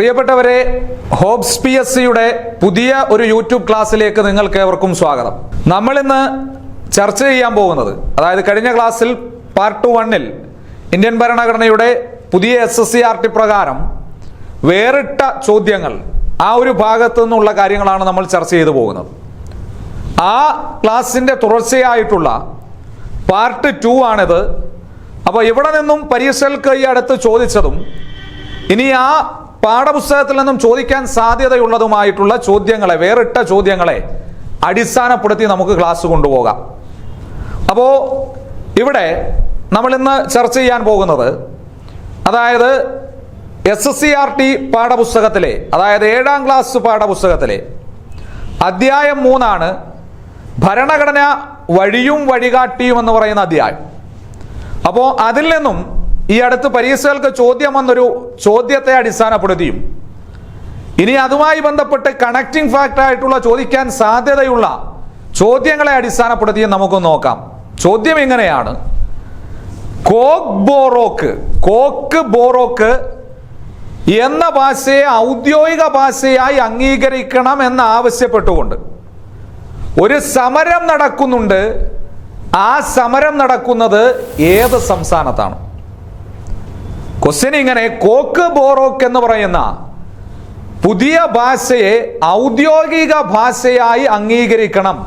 പ്രിയപ്പെട്ടവരെ, ഹോപ്സ് PSCയുടെ പുതിയ ഒരു യൂട്യൂബ് ക്ലാസ്സിലേക്ക് നിങ്ങൾക്ക് ഏവർക്കും സ്വാഗതം. നമ്മൾ ഇന്ന് ചർച്ച ചെയ്യാൻ പോകുന്നത്, അതായത് കഴിഞ്ഞ ക്ലാസ്സിൽ പാർട്ട് 1-ൽ ഇന്ത്യൻ ഭരണഘടനയുടെ പുതിയ SSCRT പ്രകാരം വേറിട്ട ചോദ്യങ്ങൾ, ആ ഒരു ഭാഗത്തു നിന്നുള്ള കാര്യങ്ങളാണ് നമ്മൾ ചർച്ച ചെയ്തു പോകുന്നത്. ആ ക്ലാസ്സിൻ്റെ തുടർച്ചയായിട്ടുള്ള പാർട്ട് 2 ആണിത്. അപ്പോൾ ഇവിടെ നിന്നും പരീക്ഷകൾക്ക് ഈ അടുത്ത് ചോദിച്ചതും ഇനി ആ പാഠപുസ്തകത്തിൽ നിന്നും ചോദിക്കാൻ സാധ്യതയുള്ളതുമായിട്ടുള്ള ചോദ്യങ്ങളെ, വേറിട്ട ചോദ്യങ്ങളെ അടിസ്ഥാനപ്പെടുത്തി നമുക്ക് ക്ലാസ് കൊണ്ടുപോകാം. അപ്പോൾ ഇവിടെ നമ്മൾ ഇന്ന് ചർച്ച ചെയ്യാൻ പോകുന്നത്, അതായത് SSCRT പാഠപുസ്തകത്തിലെ, അതായത് 7ാം ക്ലാസ് പാഠപുസ്തകത്തിലെ അധ്യായം 3 ഭരണഘടന വഴിയും വഴികാട്ടിയും എന്ന് പറയുന്ന അധ്യായം. അപ്പോൾ അതിൽ നിന്നും ഈ അടുത്ത് പരീക്ഷകൾക്ക് ചോദ്യം വന്നൊരു ചോദ്യത്തെ അടിസ്ഥാനപ്പെടുത്തിയും ഇനി അതുമായി ബന്ധപ്പെട്ട് കണക്റ്റിംഗ് ഫാക്ടർ ആയിട്ടുള്ള ചോദിക്കാൻ സാധ്യതയുള്ള ചോദ്യങ്ങളെ അടിസ്ഥാനപ്പെടുത്തിയും നമുക്ക് നോക്കാം. ചോദ്യം ഇങ്ങനെയാണ്: കോക്ക് ബോറോക്ക് എന്ന ഭാഷയെ ഔദ്യോഗിക ഭാഷയായി അംഗീകരിക്കണം എന്ന് ആവശ്യപ്പെട്ടുകൊണ്ട് ഒരു സമരം നടക്കുന്നുണ്ട്. ആ സമരം നടക്കുന്നത് ഏത് സംസ്ഥാനത്താണ്? ക്വസ്റ്റ്യൻ ഇങ്ങനെ: കോക്ക് ബോറോക്ക് എന്ന് പറയുന്ന പുതിയ ഭാഷയെ ഔദ്യോഗിക ഭാഷയായി അംഗീകരിക്കണം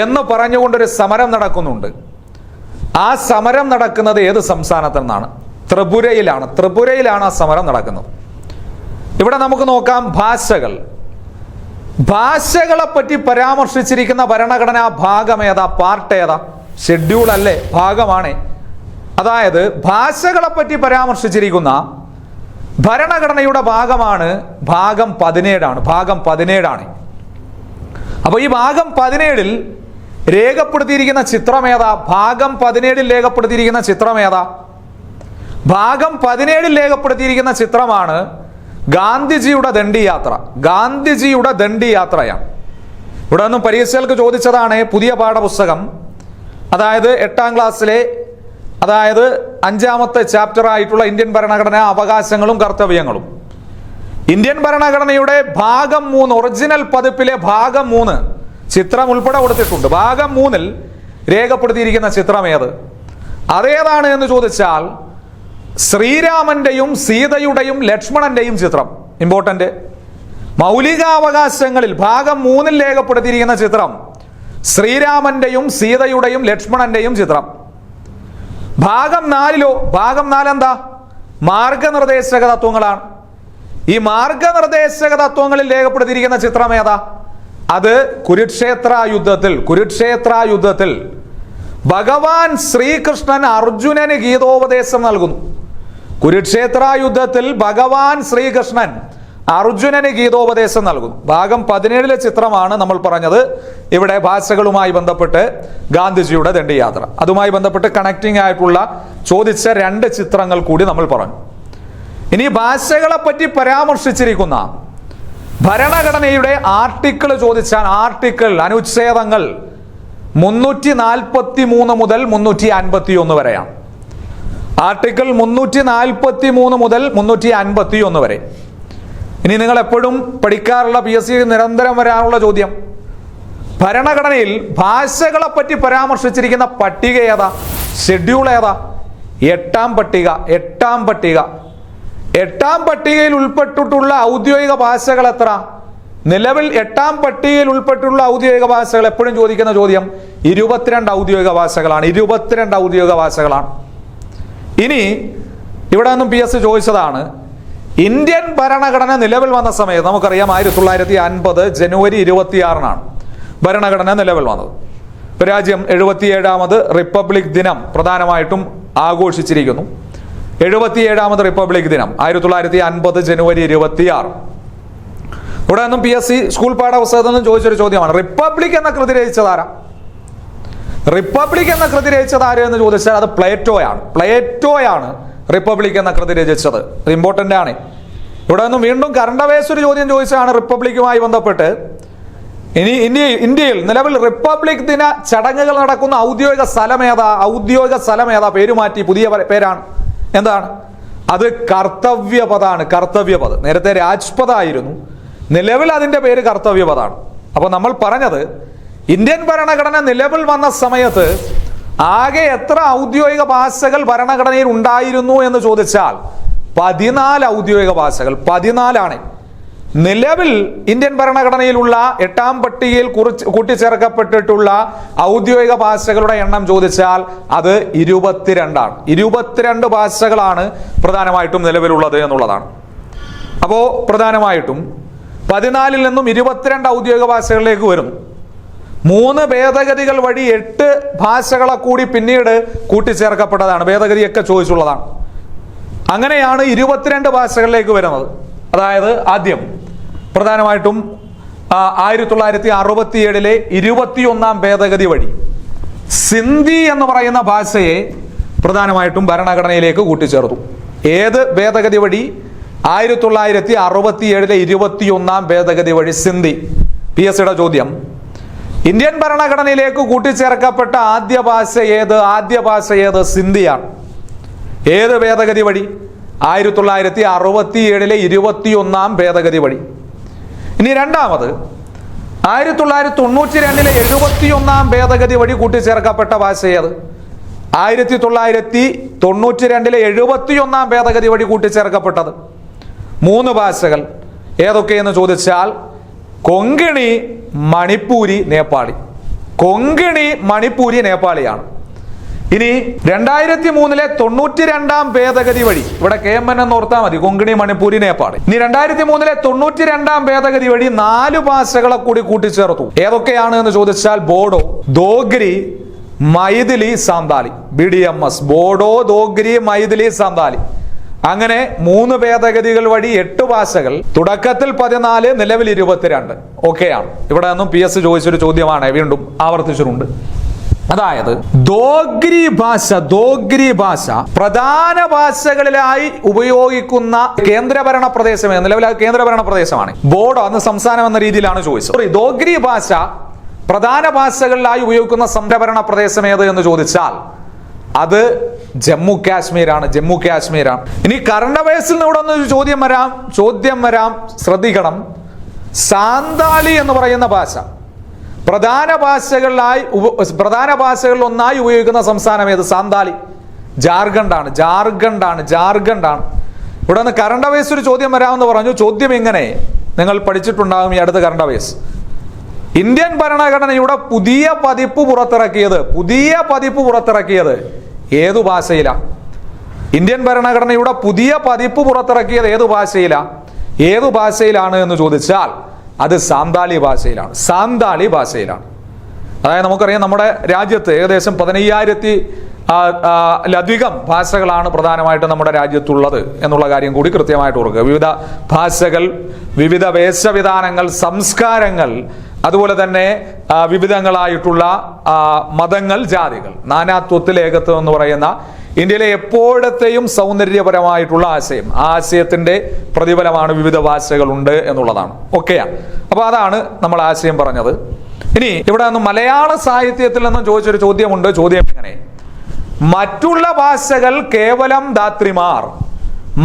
എന്ന് പറഞ്ഞുകൊണ്ടൊരു സമരം നടക്കുന്നുണ്ട്. ആ സമരം നടക്കുന്നത് ഏത് സംസ്ഥാനത്തിൽ നിന്നാണ്? ത്രിപുരയിലാണ് ആ സമരം നടക്കുന്നത്. ഇവിടെ നമുക്ക് നോക്കാം ഭാഷകളെ പറ്റി പരാമർശിച്ചിരിക്കുന്ന ഭരണഘടനാ ഭാഗം ഏതാ? പാർട്ട് ഏതാ? ഷെഡ്യൂൾ അല്ലേ? ഭാഗമാണ്. അതായത് ഭാഷകളെ പറ്റി പരാമർശിച്ചിരിക്കുന്ന ഭരണഘടനയുടെ ഭാഗമാണ് ഭാഗം 17. അപ്പോൾ ഈ ഭാഗം 17-ൽ രേഖപ്പെടുത്തിയിരിക്കുന്ന ചിത്രം ഏതാ? ഭാഗം 17-ൽ രേഖപ്പെടുത്തിയിരിക്കുന്ന ചിത്രം ഏതാ? ഭാഗം 17-ൽ രേഖപ്പെടുത്തിയിരിക്കുന്ന ചിത്രമാണ് ഗാന്ധിജിയുടെ ദണ്ഡി യാത്രയാണ്. ഇവിടെ നിന്നും പരീക്ഷകൾക്ക് ചോദിച്ചതാണ് പുതിയ പാഠപുസ്തകം, അതായത് 8ാം ക്ലാസ്സിലെ, അതായത് 5ാമത്തെ ചാപ്റ്റർ ആയിട്ടുള്ള ഇന്ത്യൻ ഭരണഘടന അവകാശങ്ങളും കർത്തവ്യങ്ങളും. ഇന്ത്യൻ ഭരണഘടനയുടെ ഭാഗം 3, ഒറിജിനൽ പതിപ്പിലെ ഭാഗം 3 ചിത്രം ഉൾപ്പെടെ കൊടുത്തിട്ടുണ്ട്. ഭാഗം 3-ൽ രേഖപ്പെടുത്തിയിരിക്കുന്ന ചിത്രം ഏത്? അതേതാണ് എന്ന് ചോദിച്ചാൽ ശ്രീരാമന്റെയും സീതയുടെയും ലക്ഷ്മണന്റെയും ചിത്രം. ഇമ്പോർട്ടന്റ്. മൗലികാവകാശങ്ങളിൽ ഭാഗം 3-ൽ രേഖപ്പെടുത്തിയിരിക്കുന്ന ചിത്രം ശ്രീരാമന്റെയും സീതയുടെയും ലക്ഷ്മണന്റെയും ചിത്രം. ഭാഗം 4-ലോ? ഭാഗം 4 എന്താ? മാർഗനിർദ്ദേശക തത്വങ്ങളാണ്. ഈ മാർഗനിർദ്ദേശക തത്വങ്ങളിൽ രേഖപ്പെടുത്തിയിരിക്കുന്ന ചിത്രം ഏതാ? അത് കുരുക്ഷേത്ര യുദ്ധത്തിൽ ഭഗവാൻ ശ്രീകൃഷ്ണൻ അർജുനന് ഗീതോപദേശം നൽകുന്നു. കുരുക്ഷേത്ര യുദ്ധത്തിൽ ഭഗവാൻ ശ്രീകൃഷ്ണൻ അർജുനന് ഗീതോപദേശം നൽകുന്നു. ഭാഗം 17-ലെ ചിത്രമാണ് നമ്മൾ പറഞ്ഞത്. ഇവിടെ ഭാഷകളുമായി ബന്ധപ്പെട്ട് ഗാന്ധിജിയുടെ ദണ്ഡിയാത്ര, അതുമായി ബന്ധപ്പെട്ട് കണക്റ്റിംഗ് ആയിട്ടുള്ള ചോദിച്ച 2 ചിത്രങ്ങൾ കൂടി നമ്മൾ പറഞ്ഞു. ഇനി ഭാഷകളെ പറ്റി പരാമർശിച്ചിരിക്കുന്ന ഭരണഘടനയുടെ ആർട്ടിക്കിൾ ചോദിച്ചാൽ, അനുച്ഛേദങ്ങൾ 343 മുതൽ 351 വരെയാണ്. ആർട്ടിക്കിൾ 343 മുതൽ 351 വരെ. ഇനി നിങ്ങൾ എപ്പോഴും പഠിക്കാറുള്ള, PSC നിരന്തരം വരാനുള്ള ചോദ്യം, ഭരണഘടനയിൽ ഭാഷകളെ പറ്റി പരാമർശിച്ചിരിക്കുന്ന പട്ടിക ഏതാ? ഷെഡ്യൂൾ ഏതാ? 8ാം പട്ടിക. 8ാം പട്ടികയിൽ ഉൾപ്പെട്ടിട്ടുള്ള ഔദ്യോഗിക ഭാഷകൾ എത്ര? നിലവിൽ 8ാം പട്ടികയിൽ ഉൾപ്പെട്ടുള്ള ഔദ്യോഗിക ഭാഷകൾ എപ്പോഴും ചോദിക്കുന്ന ചോദ്യം 22 ഔദ്യോഗിക ഭാഷകളാണ്. ഇനി ഇവിടെ നിന്നും PSC ചോദിച്ചതാണ്, ഇന്ത്യൻ ഭരണഘടന നിലവിൽ വന്ന സമയത്ത് നമുക്കറിയാം 1950 ജനുവരി 26-നാണ് ഭരണഘടന നിലവിൽ വന്നത്. രാജ്യം 77ാമത് റിപ്പബ്ലിക് ദിനം പ്രധാനമായിട്ടും ആഘോഷിച്ചിരിക്കുന്നു. 77ാമത് റിപ്പബ്ലിക് ദിനം 1950 ജനുവരി 26. ഇവിടെ നിന്നും PSC സ്കൂൾ പാഠപുസ്തകത്തിൽ നിന്നും ചോദിച്ചൊരു ചോദ്യമാണ്, റിപ്പബ്ലിക് എന്ന കൃതി രചിച്ചതാരാ? റിപ്പബ്ലിക് എന്ന കൃതി രചിച്ചതാര് എന്ന് ചോദിച്ചാൽ അത് പ്ലേറ്റോയാണ് റിപ്പബ്ലിക് എന്ന കൃതി രചിച്ചത്. അത് ഇമ്പോർട്ടൻ്റ് ആണ്. ഇവിടെ നിന്നും വീണ്ടും കറണ്ട് അഫയേഴ്സ് ഒരു ചോദ്യം ചോദിച്ചാണ് റിപ്പബ്ലിക്കുമായി ബന്ധപ്പെട്ട്. ഇനി ഇന്ത്യയിൽ നിലവിൽ റിപ്പബ്ലിക് ദിന ചടങ്ങുകൾ നടക്കുന്ന ഔദ്യോഗിക സ്ഥലം ഏതാ? പേര് മാറ്റി പുതിയ പേരാണ്. എന്താണ്? അത് കർത്തവ്യപദാണ്. കർത്തവ്യപദ് നേരത്തെ രാജ്പദ ആയിരുന്നു, നിലവിൽ അതിന്റെ പേര് കർത്തവ്യപദാണ്. അപ്പൊ നമ്മൾ പറഞ്ഞത് ഇന്ത്യൻ ഭരണഘടന നിലവിൽ വന്ന സമയത്ത് ആകെ എത്ര ഔദ്യോഗിക ഭാഷകൾ ഭരണഘടനയിൽ ഉണ്ടായിരുന്നു എന്ന് ചോദിച്ചാൽ 14 ഔദ്യോഗിക ഭാഷകൾ. 14 നിലവിൽ ഇന്ത്യൻ ഭരണഘടനയിലുള്ള 8ാം പട്ടികയിൽ കൂട്ടിച്ചേർക്കപ്പെട്ടിട്ടുള്ള ഔദ്യോഗിക ഭാഷകളുടെ എണ്ണം ചോദിച്ചാൽ അത് 22 22 ഭാഷകളാണ് പ്രധാനമായിട്ടും നിലവിലുള്ളത് എന്നുള്ളതാണ്. അപ്പോ പ്രധാനമായിട്ടും 14 നിന്നും 22 ഔദ്യോഗിക ഭാഷകളിലേക്ക് വരുന്നു. 3 ഭേദഗതികൾ വഴി 8 ഭാഷകളെ കൂടി പിന്നീട് കൂട്ടിച്ചേർക്കപ്പെട്ടതാണ്. ഭേദഗതിയൊക്കെ ചോദിച്ചുള്ളതാണ്. അങ്ങനെയാണ് 22 ഭാഷകളിലേക്ക് വരുന്നത്. അതായത് ആദ്യം പ്രധാനമായിട്ടും 1967 21ാം ഭേദഗതി വഴി സിന്ധി എന്ന് പറയുന്ന ഭാഷയെ പ്രധാനമായിട്ടും ഭരണഘടനയിലേക്ക് കൂട്ടിച്ചേർത്തു. ഏത് ഭേദഗതി വഴി? 1967 21ാം ഭേദഗതി വഴി സിന്ധി. PSCയുടെ ചോദ്യം, ഇന്ത്യൻ ഭരണഘടനയിലേക്ക് കൂട്ടിച്ചേർക്കപ്പെട്ട ആദ്യ ഭാഷ ഏത്? സിന്ധിയാണ്. ഏത് ഭേദഗതി വഴി? 1967 21ാം ഭേദഗതി വഴി. ഇനി രണ്ടാമത് 1992 71ാം ഭേദഗതി വഴി കൂട്ടിച്ചേർക്കപ്പെട്ട ഭാഷ ഏത്? 1992 71ാം ഭേദഗതി വഴി കൂട്ടിച്ചേർക്കപ്പെട്ടത് 3 ഭാഷകൾ. ഏതൊക്കെയെന്ന് ചോദിച്ചാൽ കൊങ്കിണി, മണിപ്പൂരി, നേപ്പാളി. കൊങ്കിണി, മണിപ്പൂരി, നേപ്പാളിയാണ്. ഇനി 2003 92ാം ഭേദഗതി വഴി, ഇവിടെ KMN എന്ന് ഓർത്താൽ മതി, കൊങ്കിണി, മണിപ്പൂരി, നേപ്പാളി. ഇനി 2003 92ാം ഭേദഗതി വഴി 4 ഭാഷകളെ കൂടി കൂട്ടിച്ചേർത്തു. ഏതൊക്കെയാണ് എന്ന് ചോദിച്ചാൽ ബോഡോ, ദോഗ്രി, മൈഥിലി, സാന്താലി. BDMS, ബോഡോ, ദോഗ്രി, മൈഥിലി, സാന്താലി. അങ്ങനെ 3 ഭേദഗതികൾ വഴി 8 ഭാഷകൾ. തുടക്കത്തിൽ 14, നിലവിൽ 22. ഓക്കെയാണ്. ഇവിടെ നിന്നും PS ചോദിച്ചൊരു ചോദ്യമാണ്, വീണ്ടും ആവർത്തിച്ചിട്ടുണ്ട്. അതായത് ദോഗ്രി ഭാഷ പ്രധാന ഭാഷകളിലായി ഉപയോഗിക്കുന്ന കേന്ദ്രഭരണ പ്രദേശം, നിലവിൽ കേന്ദ്രഭരണ പ്രദേശമാണ്. ബോഡോ അന്ന് സംസ്ഥാനം എന്ന രീതിയിലാണ് ചോദിച്ചത്. ദോഗ്രി ഭാഷ പ്രധാന ഭാഷകളിലായി ഉപയോഗിക്കുന്ന സംഭരണ പ്രദേശം ഏത് എന്ന് ചോദിച്ചാൽ അത് ജമ്മു കാശ്മീരാണ്. ഇനി കറണ്ട് അഫയേഴ്സിൽ നിന്ന് ഇവിടെ ഒന്ന് ചോദ്യം വരാം, ശ്രദ്ധിക്കണം. സാന്താലി എന്ന് പറയുന്ന ഭാഷ പ്രധാന ഭാഷകളിൽ ഒന്നായി ഉപയോഗിക്കുന്ന സംസ്ഥാനം ഏത്? സാന്താലി. ജാർഖണ്ഡാണ്. ഇവിടെ നിന്ന് കറണ്ട് അഫയേഴ്സ് ഒരു ചോദ്യം വരാമെന്ന് പറഞ്ഞു. ചോദ്യം എങ്ങനെ നിങ്ങൾ പഠിച്ചിട്ടുണ്ടാകും ഈ അടുത്ത കറണ്ട് അഫയേഴ്സ്. ഇന്ത്യൻ ഭരണഘടനയുടെ പുതിയ പതിപ്പ് പുറത്തിറക്കിയത് ഏതു ഭാഷയിലാണ്? ഇന്ത്യൻ ഭരണഘടനയുടെ പുതിയ പതിപ്പ് പുറത്തിറക്കിയത് ഏതു ഭാഷയിലാണ് എന്ന് ചോദിച്ചാൽ അത് സാന്താലി ഭാഷയിലാണ്. അതായത് നമുക്കറിയാം, നമ്മുടെ രാജ്യത്ത് ഏകദേശം 15,000-ലധികം ഭാഷകളാണ് പ്രധാനമായിട്ടും നമ്മുടെ രാജ്യത്തുള്ളത് എന്നുള്ള കാര്യം കൂടി കൃത്യമായിട്ട് ഓർക്കുക. വിവിധ ഭാഷകൾ, വിവിധ വേഷവിധാനങ്ങൾ, സംസ്കാരങ്ങൾ, അതുപോലെ തന്നെ വിവിധങ്ങളായിട്ടുള്ള മതങ്ങൾ, ജാതികൾ, നാനാത്വത്തിൽ ഏകത്വം എന്ന് പറയുന്ന ഇന്ത്യയിലെ എപ്പോഴത്തെയും സൗന്ദര്യപരമായിട്ടുള്ള ആശയം, ആ ആശയത്തിന്റെ പ്രതിഫലമാണ് വിവിധ ഭാഷകളുണ്ട് എന്നുള്ളതാണ്. ഓക്കെയാണ്. അപ്പൊ അതാണ് നമ്മൾ ആശയം പറഞ്ഞത്. ഇനി ഇവിടെ നിന്ന് മലയാള സാഹിത്യത്തിൽ നിന്നും ചോദിച്ചൊരു ചോദ്യമുണ്ട്. ചോദ്യം എങ്ങനെ? മറ്റുള്ള ഭാഷകൾ കേവലം ധാത്രിമാർ,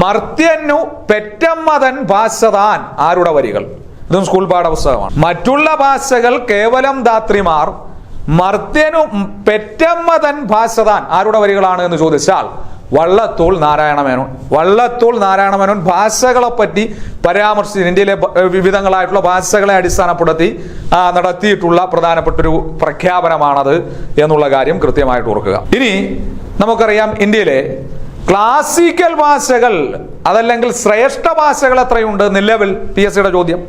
മർത്യനു പെറ്റമ്മതൻ ഭാഷതാൻ. ആരുടെ വരികൾ? ഇതും സ്കൂൾ പാഠപുസ്തകമാണ്. മറ്റുള്ള ഭാഷകൾ കേവലം ധാത്രിമാർ, മർത്യനു പെറ്റമ്മതൻ ഭാഷതാൻ. ആരുടെ വരികളാണ് എന്ന് ചോദിച്ചാൽ വള്ളത്തോൾ നാരായണമേനോൻ ഭാഷകളെ പറ്റി പരാമർശിച്ച് ഇന്ത്യയിലെ വിവിധങ്ങളായിട്ടുള്ള ഭാഷകളെ അടിസ്ഥാനപ്പെടുത്തി നടത്തിയിട്ടുള്ള പ്രധാനപ്പെട്ടൊരു പ്രഖ്യാപനമാണത് എന്നുള്ള കാര്യം കൃത്യമായിട്ട് ഓർക്കുക. ഇനി നമുക്കറിയാം, ഇന്ത്യയിലെ ക്ലാസിക്കൽ ഭാഷകൾ അതല്ലെങ്കിൽ ശ്രേഷ്ഠ ഭാഷകൾ എത്രയുണ്ട് നിലവിൽ? PSCയുടെ ചോദ്യം.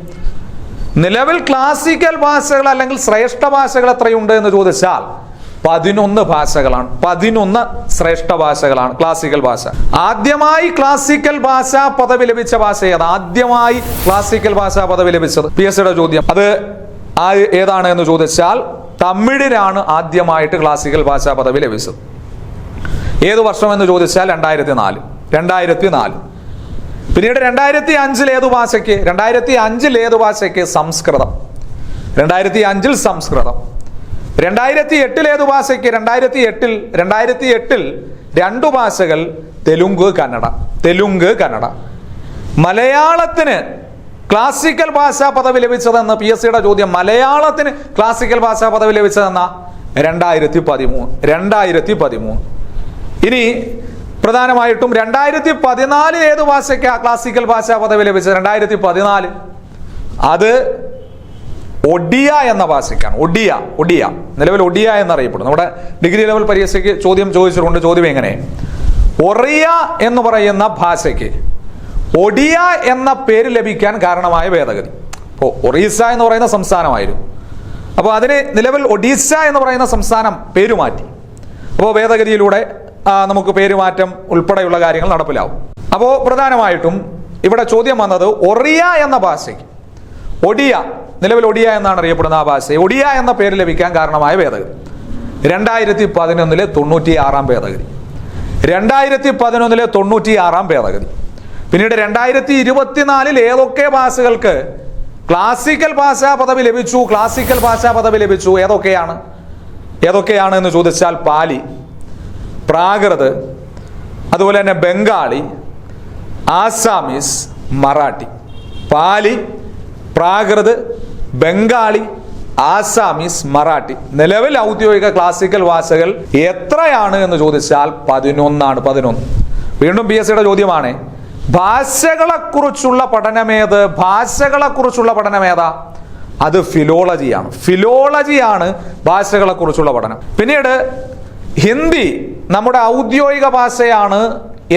നിലവിൽ ക്ലാസിക്കൽ ഭാഷകൾ അല്ലെങ്കിൽ ശ്രേഷ്ഠ ഭാഷകൾ എത്രയുണ്ട് എന്ന് ചോദിച്ചാൽ 11 ഭാഷകളാണ്. 11 ശ്രേഷ്ഠ ഭാഷകളാണ് ക്ലാസിക്കൽ ഭാഷ. ആദ്യമായി ക്ലാസിക്കൽ ഭാഷാ പദവി ലഭിച്ച ഭാഷ ലഭിച്ചത്? PSCയുടെ ചോദ്യം. അത് ഏതാണ് എന്ന് ചോദിച്ചാൽ തമിഴിനാണ് ആദ്യമായിട്ട് ക്ലാസിക്കൽ ഭാഷാ പദവി ലഭിച്ചത്. ഏതു വർഷം എന്ന് ചോദിച്ചാൽ 2004. പിന്നീട് 2005 ഏതു ഭാഷയ്ക്ക്? 2005 ഏതു ഭാഷയ്ക്ക്? സംസ്കൃതം. 2005 സംസ്കൃതം. 2008 ഏതു ഭാഷയ്ക്ക്? 2008 2 ഭാഷകൾ തെലുങ്ക്, തെലുങ്ക്, കന്നഡ. മലയാളത്തിന് ക്ലാസിക്കൽ ഭാഷാ പദവി ലഭിച്ചതെന്ന് PSC യുടെ ചോദ്യം. മലയാളത്തിന് ക്ലാസിക്കൽ ഭാഷാ പദവി ലഭിച്ചതെന്ന 2013. ഇനി പ്രധാനമായിട്ടും 2014 ഏത് ഭാഷയ്ക്കാ ക്ലാസിക്കൽ ഭാഷാ പദവി ലഭിച്ചത്? 2014 അത് ഒഡിയ എന്ന ഭാഷയ്ക്കാണ്. ഒഡിയ നിലവിൽ ഒഡിയ എന്നറിയപ്പെടും. നമ്മുടെ ഡിഗ്രി ലെവൽ പരീക്ഷയ്ക്ക് ചോദ്യം ചോദിച്ചിട്ടുണ്ട്. ചോദ്യം എങ്ങനെ? ഒറിയ എന്ന് പറയുന്ന ഭാഷയ്ക്ക് ഒഡിയ എന്ന പേര് ലഭിക്കാൻ കാരണമായ ഭേദഗതി. അപ്പോൾ ഒറീസ എന്ന് പറയുന്ന സംസ്ഥാനമായിരുന്നു. അപ്പോൾ അതിന് നിലവിൽ ഒഡീസ എന്ന് പറയുന്ന സംസ്ഥാനം പേരുമാറ്റി. അപ്പോൾ ഭേദഗതിയിലൂടെ നമുക്ക് പേരുമാറ്റം ഉൾപ്പെടെയുള്ള കാര്യങ്ങൾ നടപ്പിലാവും. അപ്പോൾ പ്രധാനമായിട്ടും ഇവിടെ ചോദ്യം വന്നത് ഒറിയ എന്ന ഭാഷയ്ക്ക് ഒഡിയ, നിലവിൽ ഒഡിയ എന്നാണ് അറിയപ്പെടുന്ന ആ ഭാഷയെ ഒഡിയ എന്ന പേര് ലഭിക്കാൻ കാരണമായ ഭേദഗതി 2011 96 ഭേദഗതി. 2011 96 ഭേദഗതി. പിന്നീട് 2024 ഏതൊക്കെ ഭാഷകൾക്ക് ക്ലാസിക്കൽ ഭാഷാ പദവി ലഭിച്ചു? ക്ലാസിക്കൽ ഭാഷാ പദവി ലഭിച്ചു ഏതൊക്കെയാണ് എന്ന് ചോദിച്ചാൽ പാലി, പ്രാകൃത്, അതുപോലെ തന്നെ ബംഗാളി, ആസാമീസ്, മറാഠി. പാലി, പ്രാകൃത്, ബംഗാളി, ആസാമീസ്, മറാഠി. നിലവിൽ ഔദ്യോഗിക ക്ലാസിക്കൽ ഭാഷകൾ എത്രയാണ് എന്ന് ചോദിച്ചാൽ 11 വീണ്ടും PSC യുടെ ചോദ്യമാണ്. ഭാഷകളെക്കുറിച്ചുള്ള പഠനമേതാ? അത് ഫിലോളജിയാണ് ഭാഷകളെക്കുറിച്ചുള്ള പഠനം. പിന്നീട് ഹിന്ദി നമ്മുടെ ഔദ്യോഗിക ഭാഷയാണ്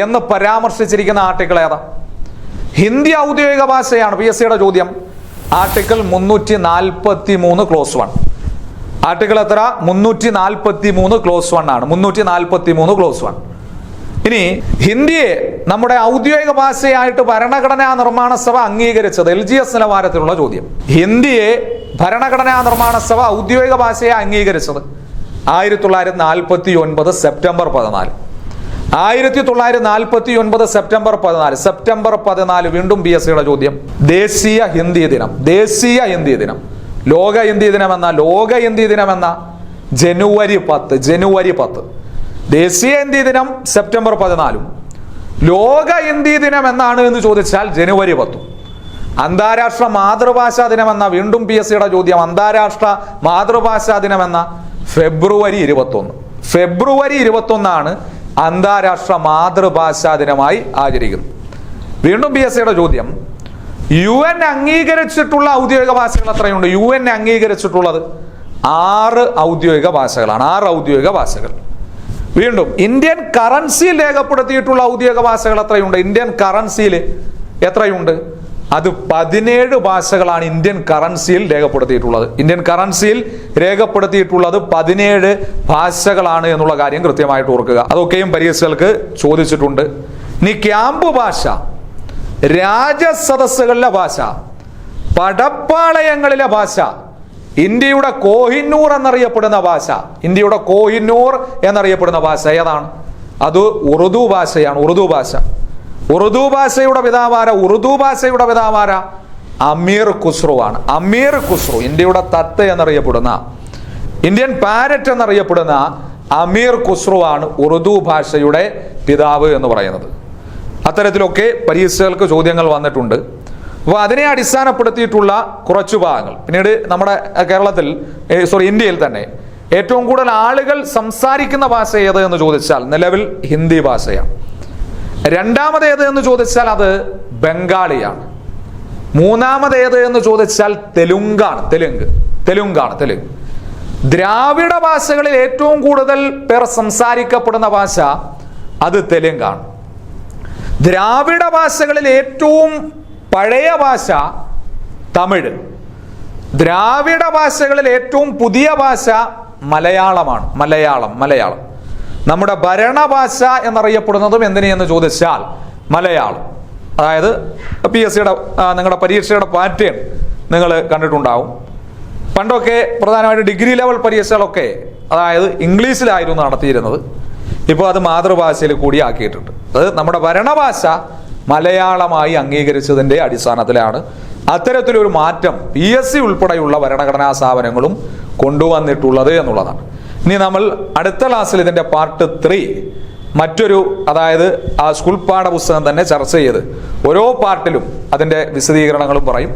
എന്ന് പരാമർശിച്ചിരിക്കുന്ന ആർട്ടിക്കിൾ ഏതാ? ഹിന്ദി ഔദ്യോഗിക ഭാഷയാണ്. PSC യുടെ ചോദ്യം ആർട്ടിക്കിൾ 343 ക്ലോസ് 1. ആർട്ടിക്കിൾ എത്ര? 343 ക്ലോസ് 1 ആണ്. 343 ക്ലോസ് 1. ഇനി ഹിന്ദിയെ നമ്മുടെ ഔദ്യോഗിക ഭാഷയായിട്ട് ഭരണഘടനാ നിർമ്മാണ സഭ അംഗീകരിച്ചത് LGS നിലവാരത്തിലുള്ള ചോദ്യം. ഹിന്ദിയെ ഭരണഘടനാ നിർമ്മാണ സഭ ഔദ്യോഗിക ഭാഷയെ അംഗീകരിച്ചത് 1949 സെപ്റ്റംബർ 14. 1949 സെപ്റ്റംബർ 14 വീണ്ടും PSC യുടെ ചോദ്യം. ദേശീയ ഹിന്ദി ദിനം ലോക ഹിന്ദി ദിനം എന്ന ജനുവരി 10. ദേശീയ ഹിന്ദി ദിനം സെപ്റ്റംബർ 14, ലോക ഹിന്ദി ദിനം എന്നാണ് എന്ന് ചോദിച്ചാൽ ജനുവരി 10. അന്താരാഷ്ട്ര മാതൃഭാഷാ ദിനം എന്ന വീണ്ടും PSC യുടെ ചോദ്യം. അന്താരാഷ്ട്ര മാതൃഭാഷാ ദിനം എന്ന ഫെബ്രുവരി 21 അന്താരാഷ്ട്ര മാതൃഭാഷാ ദിനമായി ആചരിക്കുന്നത്. വീണ്ടും PSC യുടെ ചോദ്യം. UN അംഗീകരിച്ചിട്ടുള്ള ഔദ്യോഗിക ഭാഷകൾ എത്രയുണ്ട്? UN അംഗീകരിച്ചിട്ടുള്ളത് 6 ഔദ്യോഗിക ഭാഷകൾ. വീണ്ടും ഇന്ത്യൻ കറൻസിയിൽ രേഖപ്പെടുത്തിയിട്ടുള്ള ഔദ്യോഗിക ഭാഷകൾ എത്രയുണ്ട്? ഇന്ത്യൻ കറൻസിയിൽ എത്രയുണ്ട്? അത് 17 ഭാഷകളാണ് ഇന്ത്യൻ കറൻസിയിൽ രേഖപ്പെടുത്തിയിട്ടുള്ളത്. 17 ഭാഷകളാണ് എന്നുള്ള കാര്യം കൃത്യമായിട്ട് ഓർക്കുക. അതൊക്കെയും പരീക്ഷകൾക്ക് ചോദിച്ചിട്ടുണ്ട്. ഇനി ക്യാമ്പ് ഭാഷ, രാജസദസ്സുകളിലെ ഭാഷ, പടപ്പാളയങ്ങളിലെ ഭാഷ, ഇന്ത്യയുടെ കോഹിന്നൂർ എന്നറിയപ്പെടുന്ന ഭാഷ ഏതാണ്? അത് ഉറുദു ഭാഷയാണ്. ഉറുദു ഭാഷയുടെ പിതാവാര അമീർ ഖുസ്രു ആണ്. ഇന്ത്യയുടെ തത്ത എന്നറിയപ്പെടുന്ന, ഇന്ത്യൻ പാരറ്റ് എന്നറിയപ്പെടുന്ന അമീർ ഖുസ്രു ആണ് ഉറുദു ഭാഷയുടെ പിതാവ് എന്ന് പറയുന്നത്. അത്തരത്തിലൊക്കെ പരീക്ഷകൾക്ക് ചോദ്യങ്ങൾ വന്നിട്ടുണ്ട്. അപ്പോൾ അതിനെ അടിസ്ഥാനപ്പെടുത്തിയിട്ടുള്ള കുറച്ചു ഭാഗങ്ങൾ. പിന്നീട് നമ്മുടെ ഇന്ത്യയിൽ തന്നെ ഏറ്റവും കൂടുതൽ ആളുകൾ സംസാരിക്കുന്ന ഭാഷ ഏത് എന്ന് ചോദിച്ചാൽ നിലവിൽ ഹിന്ദി ഭാഷയാണ്. രണ്ടാമതേത് എന്ന് ചോദിച്ചാൽ അത് ബംഗാളിയാണ്. മൂന്നാമതേത് എന്ന് ചോദിച്ചാൽ തെലുങ്കാണ്. ദ്രാവിഡ ഭാഷകളിൽ ഏറ്റവും കൂടുതൽ പേർ സംസാരിക്കപ്പെടുന്ന ഭാഷ അത് തെലുങ്കാണ്. ദ്രാവിഡ ഭാഷകളിൽ ഏറ്റവും പഴയ ഭാഷ തമിഴ്. ദ്രാവിഡ ഭാഷകളിൽ ഏറ്റവും പുതിയ ഭാഷ മലയാളമാണ്. മലയാളം നമ്മുടെ ഭരണഭാഷ എന്നറിയപ്പെടുന്നതും എന്തിനെന്ന് ചോദിച്ചാൽ മലയാളം. അതായത് PSCയുടെ നിങ്ങളുടെ പരീക്ഷയുടെ പാറ്റേൺ നിങ്ങൾ കണ്ടിട്ടുണ്ടാവും. പണ്ടൊക്കെ പ്രധാനമായിട്ട് ഡിഗ്രി ലെവൽ പരീക്ഷകളൊക്കെ അതായത് ഇംഗ്ലീഷിലായിരുന്നു നടത്തിയിരുന്നത്. ഇപ്പോൾ അത് മാതൃഭാഷയിൽ കൂടി ആക്കിയിട്ടുണ്ട്. അത് നമ്മുടെ ഭരണഭാഷ മലയാളമായി അംഗീകരിച്ചതിൻ്റെ അടിസ്ഥാനത്തിലാണ് അത്തരത്തിലൊരു മാറ്റം PSC ഉൾപ്പെടെയുള്ള ഭരണഘടനാ സ്ഥാപനങ്ങളും കൊണ്ടുവന്നിട്ടുള്ളത് എന്നുള്ളതാണ്. ഇനി നമ്മൾ അടുത്ത ക്ലാസ്സിൽ ഇതിൻ്റെ പാർട്ട് 3 മറ്റൊരു, അതായത് ആ സ്കൂൾ പാഠപുസ്തകം തന്നെ ചർച്ച ചെയ്ത് ഓരോ പാർട്ടിലും അതിൻ്റെ വിശദീകരണങ്ങളും പറയും.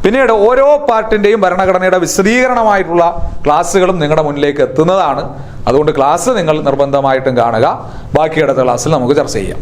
പിന്നീട് ഓരോ പാർട്ടിൻ്റെയും ഭരണഘടനയുടെ വിശദീകരണമായിട്ടുള്ള ക്ലാസ്സുകളും നിങ്ങളുടെ മുന്നിലേക്ക് എത്തുന്നതാണ്. അതുകൊണ്ട് ക്ലാസ് നിങ്ങൾ നിർബന്ധമായിട്ടും കാണുക. ബാക്കി അടുത്ത ക്ലാസ്സിൽ നമുക്ക് ചർച്ച ചെയ്യാം.